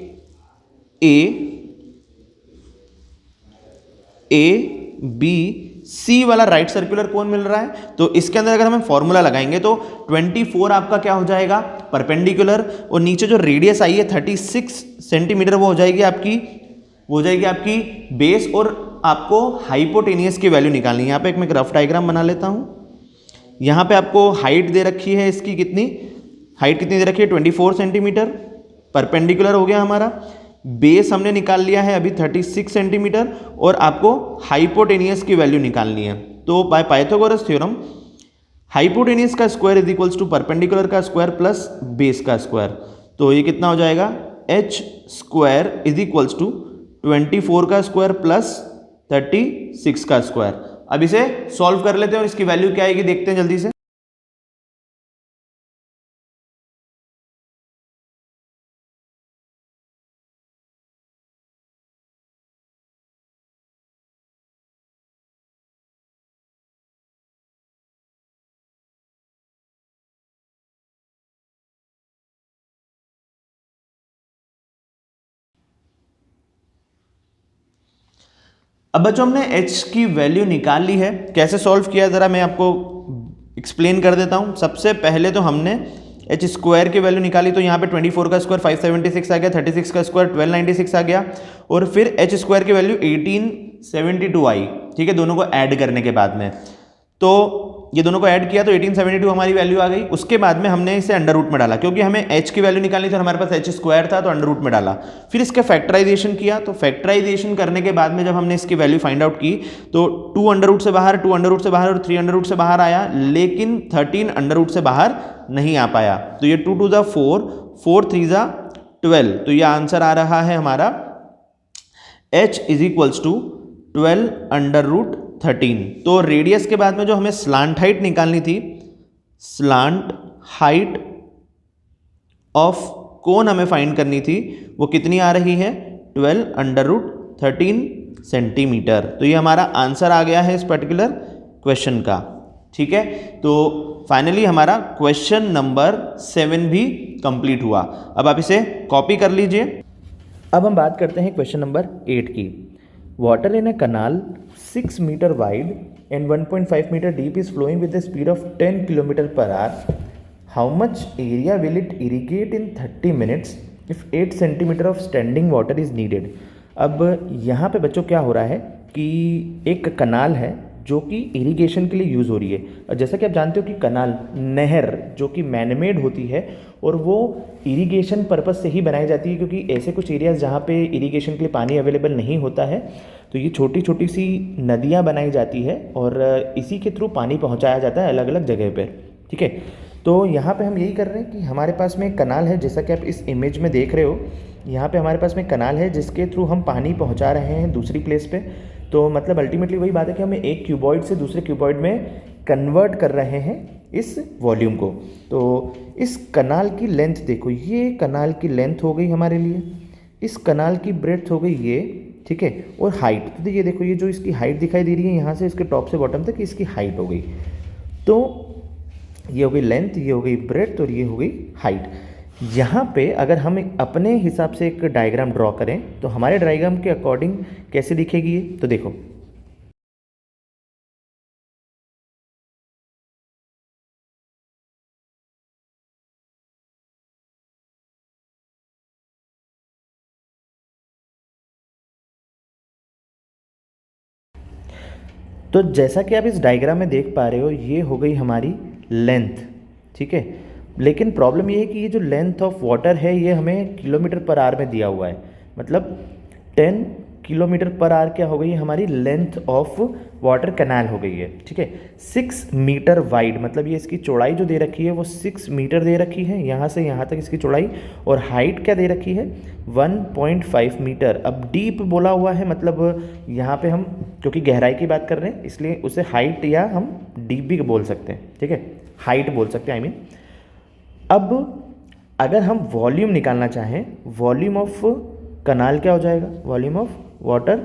Speaker 1: ए बी सी वाला राइट सर्कुलर कोन मिल रहा है। तो इसके अंदर अगर हम फॉर्मूला लगाएंगे तो 24 आपका क्या हो जाएगा? परपेंडिकुलर, और नीचे जो रेडियस आई है 36 सेंटीमीटर वो हो जाएगी आपकी बेस, और आपको हाइपोटेनियस की वैल्यू निकालनी है। यहाँ पे एक मैं रफ डायग्राम बना लेता हूँ। यहाँ पे आपको हाइट दे रखी है, इसकी हाइट कितनी दे रखी है? 24 सेंटीमीटर। परपेंडिकुलर हो गया हमारा, बेस हमने निकाल लिया है अभी 36 सेंटीमीटर, और आपको हाइपोटेनियस की वैल्यू निकालनी है। तो बाय पाइथागोरस थ्योरम हाइपोटेनियस का square is equals to perpendicular का स्क्वायर प्लस बेस का स्क्वायर। तो ये कितना हो जाएगा? h square is equals to 24 का स्क्वायर प्लस 36 का स्क्वायर। अब इसे सॉल्व कर लेते हैं और इसकी वैल्यू क्या आएगी देखते हैं जल्दी से। अब बच्चों हमने h की वैल्यू निकाल ली है। कैसे सॉल्व किया जरा मैं आपको एक्सप्लेन कर देता हूं। सबसे पहले तो हमने h स्क्वायर की वैल्यू निकाली, तो यहाँ पे 24 का स्क्वायर 576 आ गया, 36 का स्क्वायर 1296 आ गया, और फिर h स्क्वायर की वैल्यू 1872 आई। ठीक है, दोनों को ऐड करने के बाद में, तो ये दोनों को ऐड किया तो 1872 हमारी वैल्यू आ गई। उसके बाद में हमने इसे अंडर रूट में डाला, क्योंकि हमें h की वैल्यू निकालनी थी और हमारे पास h स्क्वायर था, तो अंडर रूट में डाला। फिर इसका फैक्टराइजेशन किया, तो फैक्टराइजेशन करने के बाद में जब हमने इसकी वैल्यू फाइंड आउट की तो 2 अंडर रूट से बाहर, 2 अंडर रूट से बाहर और 3 अंडर रूट से बाहर आया, लेकिन 13 अंडर रूट से बाहर नहीं आ पाया। तो ये 2 2 जा 4, 4 3 जा 12, तो ये आंसर आ रहा है हमारा h is equals to 12 under root 13। तो रेडियस के बाद में जो हमें स्लांट हाइट निकालनी थी, स्लांट हाइट ऑफ कोन हमें फाइंड करनी थी, वो कितनी आ रही है? 12 अंडर रूट 13 सेंटीमीटर। तो ये हमारा आंसर आ गया है इस पर्टिकुलर क्वेश्चन का। ठीक है, तो फाइनली हमारा क्वेश्चन नंबर 7 भी कंप्लीट हुआ। अब आप इसे कॉपी कर लीजिए। अब हम बात करते हैं क्वेश्चन नंबर 8 की। Water in a canal 6 metre wide and 1.5 meter deep is flowing with the speed of 10 km per hour. How much area will it irrigate in 30 minutes if 8 centimeter of standing water is needed? अब यहाँ पे बच्चों क्या हो रहा है कि एक कनाल है जो कि इरिगेशन के लिए यूज़ हो रही है। और जैसा कि आप जानते हो कि कनाल, नहर जो कि मैनमेड होती है और वो इरिगेशन पर्पस से ही बनाई जाती है, क्योंकि ऐसे कुछ एरियाज़ जहाँ पे इरिगेशन के लिए पानी अवेलेबल नहीं होता है, तो ये छोटी छोटी सी नदियाँ बनाई जाती है और इसी के थ्रू पानी पहुँचाया जाता है अलग अलग जगह पर। ठीक है, तो यहाँ पे हम यही कर रहे हैं कि हमारे पास में एक कनाल है, जैसा कि आप इस इमेज में देख रहे हो, यहाँ पे हमारे पास में कनाल है जिसके थ्रू हम पानी पहुँचा रहे हैं दूसरी प्लेस पे। तो मतलब अल्टीमेटली वही बात है कि हमें एक क्यूबॉइड से दूसरे क्यूबॉइड में कन्वर्ट कर रहे हैं इस वॉल्यूम को। तो इस कनाल की लेंथ देखो, ये कनाल की लेंथ हो गई हमारे लिए, इस कनाल की ब्रेड्थ हो गई ये, ठीक है, और हाइट, तो ये देखो ये जो इसकी हाइट दिखाई दे रही है यहाँ से इसके टॉप से बॉटम तक, इसकी हाइट हो गई। तो ये हो गई लेंथ, ये हो गई ब्रेड्थ और ये हो गई हाइट। यहाँ पे अगर हम अपने हिसाब से एक डायग्राम ड्रॉ करें तो हमारे डायग्राम के अकॉर्डिंग कैसे दिखेगी ये, तो देखो तो जैसा कि आप इस डायग्राम में देख पा रहे हो, ये हो गई हमारी लेंथ, ठीक है,
Speaker 2: लेकिन प्रॉब्लम ये है कि ये जो लेंथ ऑफ वाटर है ये हमें किलोमीटर पर आवर में दिया हुआ है, मतलब 10 किलोमीटर पर आवर क्या हो गई हमारी लेंथ ऑफ वाटर कैनाल हो गई है, ठीक है। 6 मीटर वाइड, मतलब ये इसकी चौड़ाई जो दे रखी है वो 6 मीटर दे रखी है, यहाँ से यहाँ तक इसकी चौड़ाई, और हाइट क्या दे रखी है 1.5 मीटर। अब डीप बोला हुआ है, मतलब यहाँ पे हम क्योंकि गहराई की बात कर रहे हैं इसलिए उसे हाइट या हम डीप भी बोल सकते हैं, ठीक है, हाइट बोल सकते हैं आई मीन। अब अगर हम वॉल्यूम निकालना चाहें, वॉल्यूम ऑफ कनाल क्या हो जाएगा, वॉल्यूम ऑफ वाटर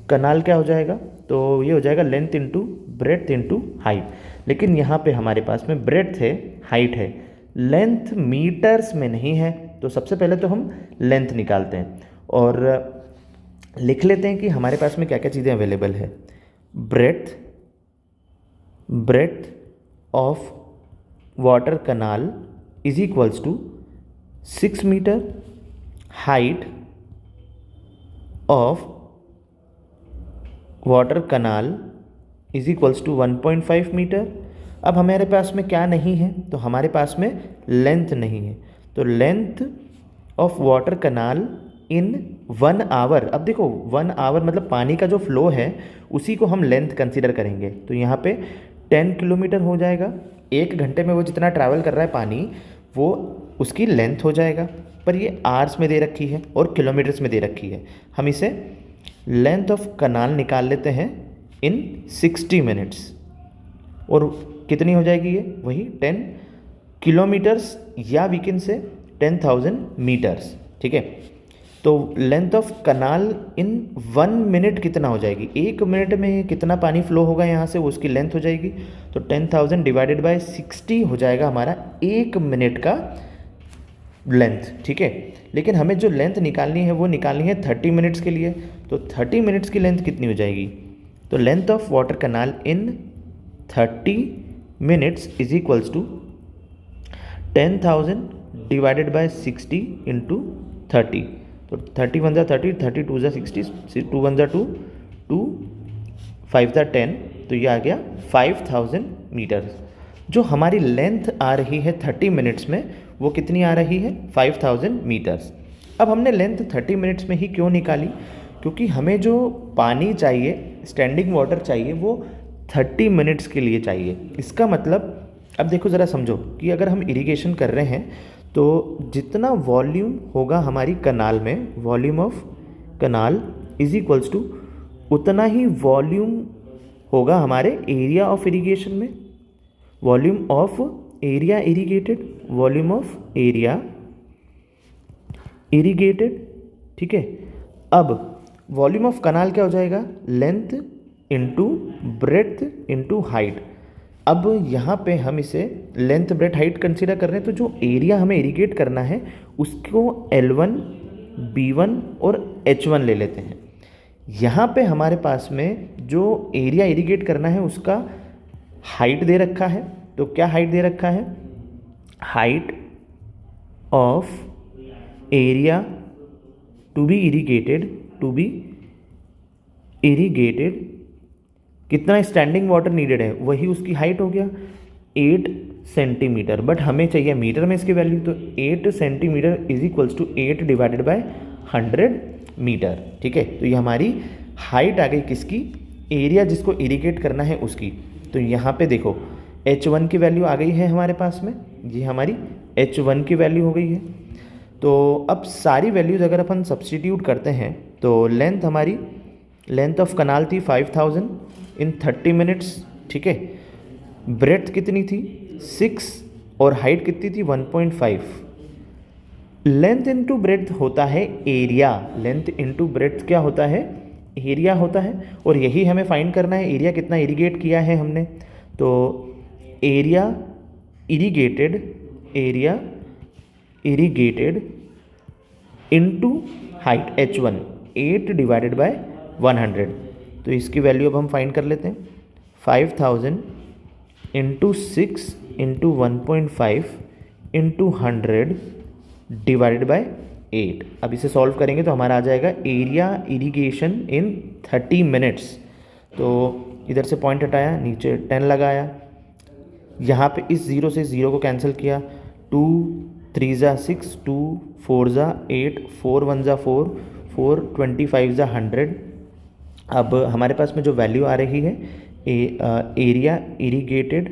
Speaker 2: कनाल क्या हो जाएगा, तो ये हो जाएगा length into breadth into height. लेकिन यहाँ पे हमारे पास में ब्रेड्थ है, हाइट है, लेंथ मीटर्स में नहीं है, तो सबसे पहले तो हम लेंथ निकालते हैं और लिख लेते हैं कि हमारे पास में क्या क्या चीज़ें अवेलेबल है। Breadth of water canal is equals to 6 metre, height of water canal is equals to 1.5 metre. अब हमारे पास में क्या नहीं है, तो हमारे पास में लेंथ नहीं है, तो length of water canal in 1 hour. अब देखो 1 आवर मतलब पानी का जो फ्लो है उसी को हम लेंथ कंसीडर करेंगे, तो यहाँ पे 10 किलोमीटर हो जाएगा। 1 घंटे में वो जितना ट्रैवल कर रहा है पानी वो उसकी लेंथ हो जाएगा, पर ये आवर्स में दे रखी है और किलोमीटर्स में दे रखी है। हम इसे लेंथ ऑफ कनाल निकाल लेते हैं इन 60 मिनट्स, और कितनी हो जाएगी ये वही 10 किलोमीटर्स या वी कैन से 10,000 मीटर्स, ठीक है। तो length of canal in 1 minute कितना हो जाएगी, 1 मिनट में कितना पानी फ्लो होगा यहाँ से वो उसकी लेंथ हो जाएगी, तो 10,000 डिवाइडेड बाय 60 हो जाएगा हमारा 1 मिनट का लेंथ, ठीक है। लेकिन हमें जो लेंथ निकालनी है वो निकालनी है 30 मिनट्स के लिए, तो 30 मिनट्स की लेंथ कितनी हो जाएगी, तो length of water canal in 30 minutes is equals to 10,000 divided by 60 into 30, तो 30 1 30, 30 2 60, 2 1 2, 2 5 10, तो ये आ गया 5,000 मीटर। जो हमारी लेंथ आ रही है 30 मिनट्स में वो कितनी आ रही है 5,000 मीटर्स। अब हमने लेंथ 30 मिनट्स में ही क्यों निकाली, क्योंकि हमें जो पानी चाहिए, स्टैंडिंग वाटर चाहिए, वो 30 मिनट्स के लिए चाहिए। इसका मतलब अब देखो ज़रा समझो कि अगर हम इरिगेशन कर रहे हैं तो जितना वॉल्यूम होगा हमारी कनाल में, volume of canal is equals to उतना ही वॉल्यूम होगा हमारे एरिया ऑफ इरिगेशन में, volume of area irrigated, volume of area irrigated, ठीक है। अब वॉल्यूम ऑफ कनाल क्या हो जाएगा, length into breadth into height. अब यहाँ पे हम इसे लेंथ ब्रेड्थ हाइट कंसीडर कर रहे हैं, तो जो एरिया हमें इरिगेट करना है उसको L1, B1 और H1 ले लेते हैं। यहाँ पे हमारे पास में जो एरिया इरिगेट करना है उसका हाइट दे रखा है, तो क्या हाइट दे रखा है, height of area to be irrigated, कितना स्टैंडिंग वाटर नीडेड है वही उसकी हाइट हो गया 8 सेंटीमीटर, बट हमें चाहिए मीटर में इसकी वैल्यू, तो 8 centimetre is equals to 8 divided by 100 metre, ठीक है। तो ये हमारी हाइट आ गई किसकी, एरिया जिसको इरिगेट करना है उसकी। तो यहाँ पे देखो H1 की वैल्यू आ गई है हमारे पास में, ये हमारी H1 की वैल्यू हो गई है। तो अब सारी वैल्यूज़ अगर अपन सब्स्टिट्यूट करते हैं तो लेंथ हमारी, लेंथ ऑफ कनाल थी 5,000 इन 30 मिनट्स, ठीक है। ब्रेड्थ कितनी थी 6 और हाइट कितनी थी 1.5। लेंथ इनटू ब्रेड्थ होता है एरिया, लेंथ इनटू ब्रेड्थ क्या होता है, एरिया होता है, और यही हमें फाइंड करना है, एरिया कितना इरिगेट किया है हमने। तो area irrigated into height H1 8 divided by 100, तो इसकी वैल्यू अब हम फाइंड कर लेते हैं। 5,000 into 6 into 1.5 into 100 divided by 8। अब इसे सॉल्व करेंगे तो हमारा आ जाएगा एरिया इरिगेशन इन 30 मिनट्स। तो इधर से पॉइंट हटाया, नीचे 10 लगाया, यहाँ पे इस 0 से 0 को कैंसिल किया, 2 3 ज़ा 6, 2 4 ज़ा 8, 4 1 ज़ा 4, 4 25 ज़ा 100। अब हमारे पास में जो वैल्यू आ रही है एरिया इरीगेटेड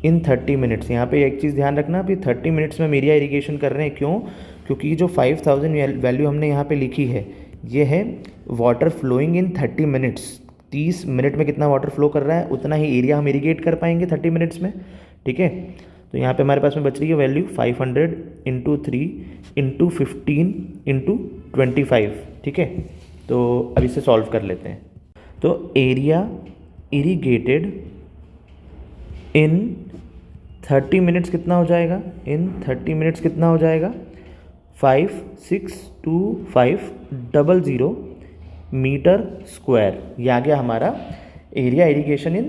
Speaker 2: इन 30 मिनट्स। यहाँ पे एक चीज़ ध्यान रखना, अभी 30 मिनट्स में हम एरिया इरीगेशन कर रहे हैं। क्यों? क्योंकि जो 5000 वैल्यू हमने यहाँ पे लिखी है ये है water flowing in 30 minutes. 30 minute में कितना वाटर फ्लो कर रहा है उतना ही एरिया हम इरीगेट कर पाएंगे 30 मिनट्स में। ठीक है, तो यहाँ पे हमारे पास में बच रही है वैल्यू 500 इंटू 3 इंटू 15 इंटू 25। ठीक है, तो अब इसे सॉल्व कर लेते हैं। तो एरिया इरीगेटेड इन 30 मिनट्स कितना हो जाएगा? इन 30 मिनट्स कितना हो जाएगा? 562500 मीटर स्क्वायर। ये आ गया हमारा एरिया इरीगेशन इन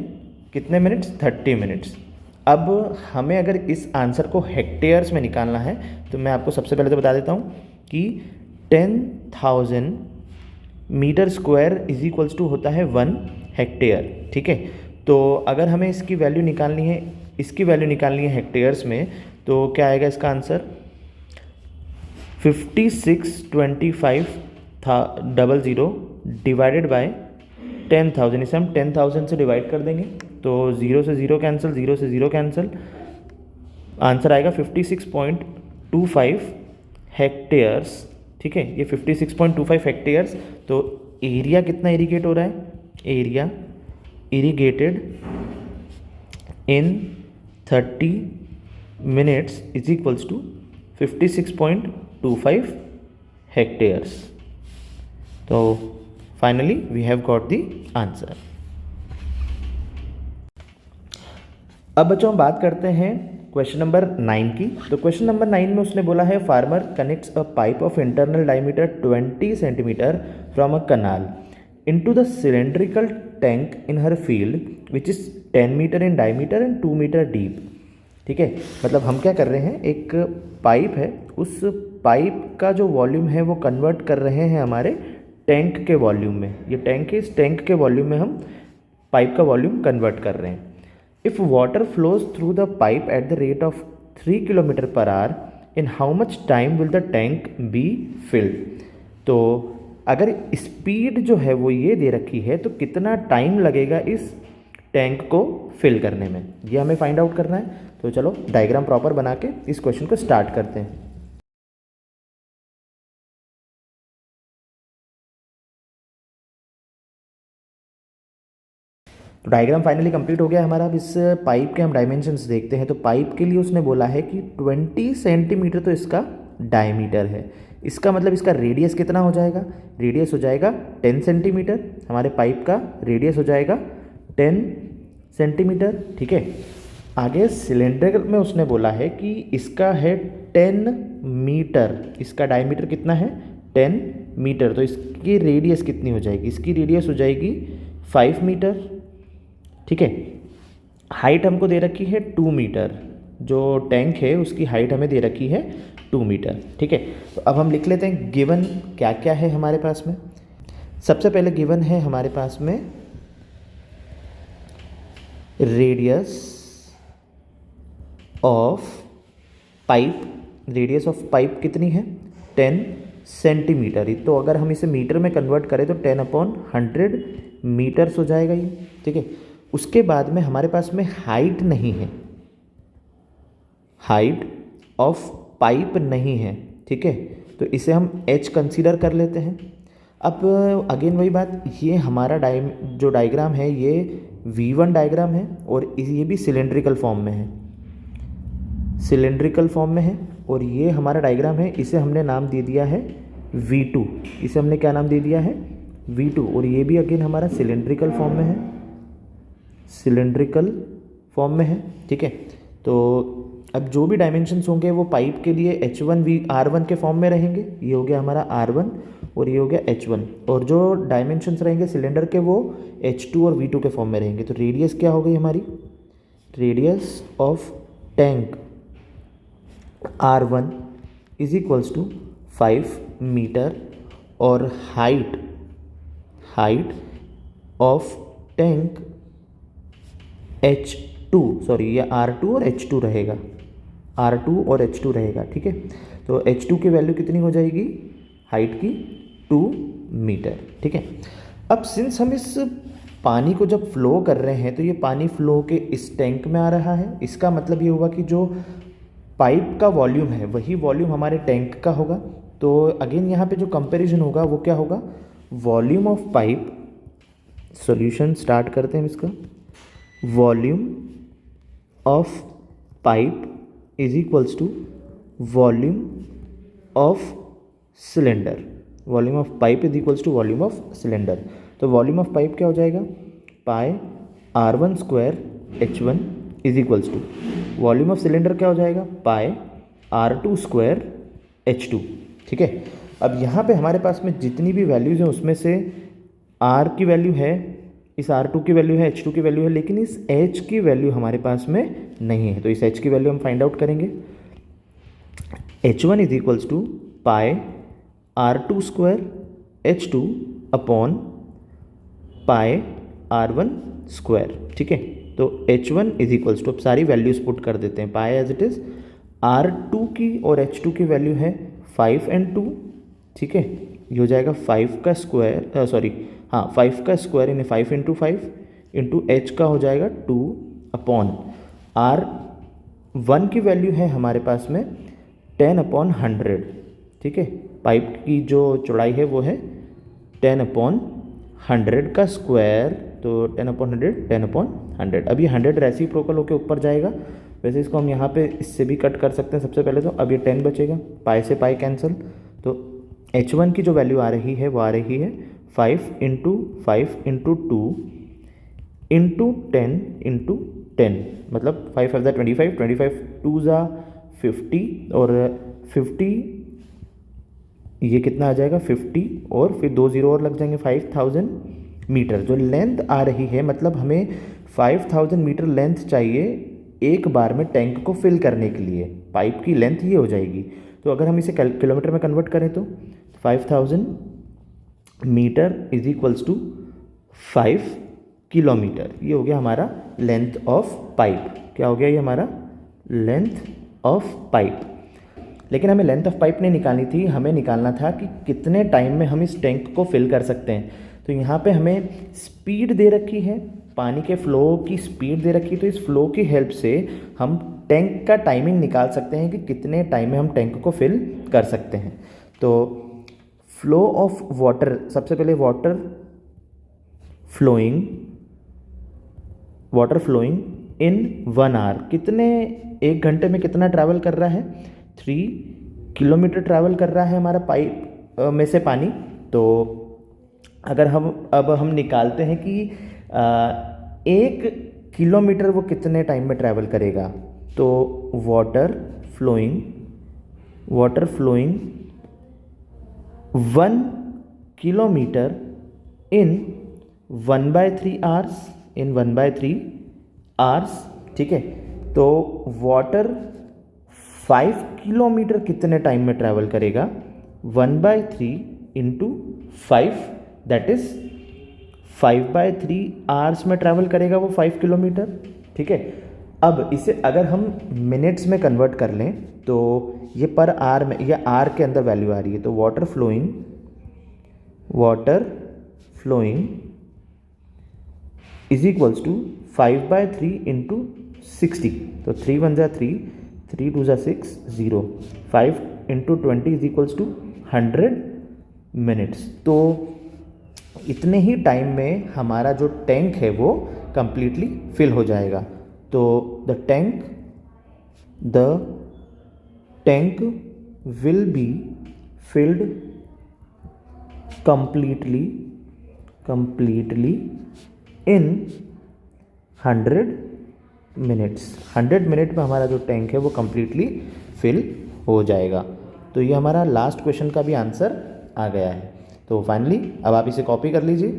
Speaker 2: कितने मिनट्स? 30 मिनट्स। अब हमें अगर इस आंसर को हेक्टेयर्स में निकालना है तो मैं आपको सबसे पहले तो बता देता हूँ कि 10,000 metre square is equals to होता है 1 हेक्टेयर। ठीक है, तो अगर हमें इसकी वैल्यू निकालनी है हेक्टेयर्स में तो क्या आएगा इसका आंसर? 562500 divided by 10,000। इसे हम 10,000 से डिवाइड कर देंगे तो 0 से 0 कैंसिल, 0 से 0 कैंसिल, आंसर आएगा 56.25 हेक्टेयर्स। ठीक है, ये 56.25 हेक्टेयर्स। तो एरिया कितना इरीगेट हो रहा है? Area irrigated in 30 minutes is equals to 56.25 hectares. तो finally we have got the answer. अब बच्चों हम बात करते हैं क्वेश्चन नंबर 9 की। तो क्वेश्चन नंबर 9 में उसने बोला है farmer connects a pipe of internal diameter 20 centimetre from a canal into the cylindrical tank in her field which is 10 metre in diameter and 2 metre deep। ठीक है, मतलब हम क्या कर रहे हैं, एक पाइप है, उस पाइप का जो वॉल्यूम है वो कन्वर्ट कर रहे हैं हमारे टैंक के वॉल्यूम में। ये टैंक है, इस टैंक के वॉल्यूम में हम पाइप का वॉल्यूम कन्वर्ट कर रहे हैं। If water flows through the pipe at the rate of 3 kilometre per hour in how much time will the tank be filled. तो अगर स्पीड जो है वो ये दे रखी है तो कितना टाइम लगेगा इस टैंक को फिल करने में, ये हमें फाइंड आउट करना है। तो चलो डायग्राम प्रॉपर बना के इस क्वेश्चन को स्टार्ट करते हैं। तो डायग्राम फाइनली कंप्लीट हो गया हमारा। अब इस पाइप के हम डायमेंशंस देखते हैं। तो पाइप के लिए उसने बोला है कि 20 सेंटीमीटर तो इसका डायमीटर है। इसका मतलब इसका रेडियस कितना हो जाएगा? रेडियस हो जाएगा 10 सेंटीमीटर। हमारे पाइप का रेडियस हो जाएगा 10 सेंटीमीटर। ठीक है, आगे सिलेंडर में उसने बोला है कि इसका है 10 मीटर। इसका डायमीटर कितना है? 10 मीटर। तो इसकी रेडियस कितनी हो जाएगी? इसकी रेडियस हो जाएगी 5 मीटर। ठीक है, हाइट हमको दे रखी है 2 मीटर। जो टैंक है उसकी हाइट हमें दे रखी है 2 मीटर। ठीक है, तो अब हम लिख लेते हैं गिवन क्या क्या है हमारे पास में। सबसे पहले गिवन है हमारे पास में radius of pipe. Radius of pipe कितनी है? 10 सेंटीमीटर। तो अगर हम इसे मीटर में कन्वर्ट करें तो 10/100 मीटर्स हो जाएगा ये। ठीक है, उसके बाद में हमारे पास में हाइट नहीं है, हाइट ऑफ पाइप नहीं है। ठीक है, तो इसे हम h कंसीडर कर लेते हैं। अब अगेन वही बात, ये हमारा जो डायग्राम है ये V1 डायग्राम है और ये भी सिलेंड्रिकल फॉर्म में है, सिलेंड्रिकल फॉर्म में है। और ये हमारा डायग्राम है, इसे हमने नाम दे दिया है V2। इसे हमने क्या नाम दे दिया है? V2। और ये भी अगेन हमारा सिलेंड्रिकल फॉर्म में है, सिलेंड्रिकल फॉर्म में है। ठीक है, तो अब जो भी डायमेंशंस होंगे वो पाइप के लिए R1 के फॉर्म में रहेंगे। ये हो गया हमारा R1 और ये हो गया H1। और जो डायमेंशंस रहेंगे सिलेंडर के वो H2 और V2 के फॉर्म में रहेंगे। तो रेडियस क्या हो गई हमारी? Radius of tank R1 is equals to 5 metre और हाइट ऑफ टैंक H2 ये R2 और H2 रहेगा, R2 और H2 रहेगा, ठीक है। तो H2 की वैल्यू कितनी हो जाएगी, हाइट की 2 मीटर, ठीक है। अब सिंस हम इस पानी को जब फ्लो कर रहे हैं तो ये पानी फ्लो के इस टैंक में आ रहा है, इसका मतलब ये हुआ कि जो पाइप का वॉल्यूम है वही वॉल्यूम हमारे टैंक का होगा। तो अगेन यहाँ पे जो कंपैरिजन होगा वो क्या होगा, volume of pipe, solution start करते हैं इसका, volume of pipe is equals to volume of cylinder, volume of pipe is equals to volume of cylinder. तो वॉल्यूम ऑफ पाइप क्या हो जाएगा, pi R1 square H1 is equals to volume of cylinder क्या हो जाएगा, पाई R2 स्क्वायर H2, ठीक है। अब यहाँ पे हमारे पास में जितनी भी वैल्यूज़ हैं उसमें से R की वैल्यू है, इस R2 की वैल्यू है, H2 की वैल्यू है, लेकिन इस H की वैल्यू हमारे पास में नहीं है। तो इस H की वैल्यू हम फाइंड आउट करेंगे। H1 is equals to pi R2 square H2 upon pi R1 square, ठीक है। तो H1 इज इक्वल्स टू, अब सारी वैल्यूज पुट कर देते हैं, पाई एज इट इज़, R2 की और H2 की वैल्यू है 5 and 2, ठीक है। ये हो जाएगा 5 का स्क्वायर, 5 का स्क्वायर यानी 5 इंटू 5 इंटू H का हो जाएगा 2 अपॉन R1 की वैल्यू है हमारे पास में 10/100, ठीक है। पाइप की जो चौड़ाई है वो है 10/100 का स्क्वायर, तो 10/100 10/100। अब ये 100 रेसिप्रोकल होकर ऊपर जाएगा, वैसे इसको हम यहाँ पे इससे भी कट कर सकते हैं सबसे पहले। तो अब ये 10 बचेगा, पाई से पाई कैंसिल, तो H1 की जो वैल्यू आ रही है वो आ रही है 5 इंटू 5 इंटू 2 इंटू 10 इंटू 10, मतलब 5 5 25, 25 2 50 और 50, ये कितना आ जाएगा 50 और फिर 2 0 और लग जाएंगे, 5000 मीटर जो लेंथ आ रही है। मतलब हमें 5000 मीटर लेंथ चाहिए एक बार में टैंक को फिल करने के लिए, पाइप की लेंथ ये हो जाएगी। तो अगर हम इसे किलोमीटर में कन्वर्ट करें तो 5000 metre is equals to 5 kilometre, ये हो गया हमारा लेंथ ऑफ पाइप। क्या हो गया ये हमारा लेंथ ऑफ पाइप। लेकिन हमें लेंथ ऑफ पाइप नहीं निकालनी थी, हमें निकालना था कि कितने टाइम में हम इस टैंक को फिल कर सकते हैं। तो यहाँ पे हमें स्पीड दे रखी है, पानी के फ्लो की स्पीड दे रखी है, तो इस फ्लो की हेल्प से हम टैंक का टाइमिंग निकाल सकते हैं कि कितने टाइम में हम टैंक को फिल कर सकते हैं। तो फ्लो ऑफ वाटर, सबसे पहले वाटर फ्लोइंग इन 1 आवर, कितने, 1 घंटे में कितना ट्रैवल कर रहा है, 3 किलोमीटर ट्रैवल कर रहा है हमारा पाइप में से पानी। तो अगर हम निकालते हैं कि 1 किलोमीटर वो कितने टाइम में ट्रैवल करेगा, तो water flowing 1 kilometre in 1/3 hours, in 1/3 hours, ठीक है। तो वाटर 5 किलोमीटर कितने टाइम में ट्रैवल करेगा, 1/3 इंटू 5, दैट इज 5/3 आवर्स में ट्रैवल करेगा वो 5 किलोमीटर, ठीक है। अब इसे अगर हम मिनट्स में कन्वर्ट कर लें तो ये पर आवर में, या आर के अंदर वैल्यू आ रही है, तो water flowing is equals to 5/3 into 60, तो 3 1 जा 3, 3 2 जा 6, 0, 5 into 20 is equals to 100 minutes. तो इतने ही टाइम में हमारा जो टैंक है वो कंप्लीटली फिल हो जाएगा। तो the tank will be filled completely in 100 minutes. 100 minute में हमारा जो टैंक है वो completely फिल हो जाएगा। तो ये हमारा लास्ट क्वेश्चन का भी आंसर आ गया है। तो फाइनली अब आप इसे कॉपी कर लीजिए।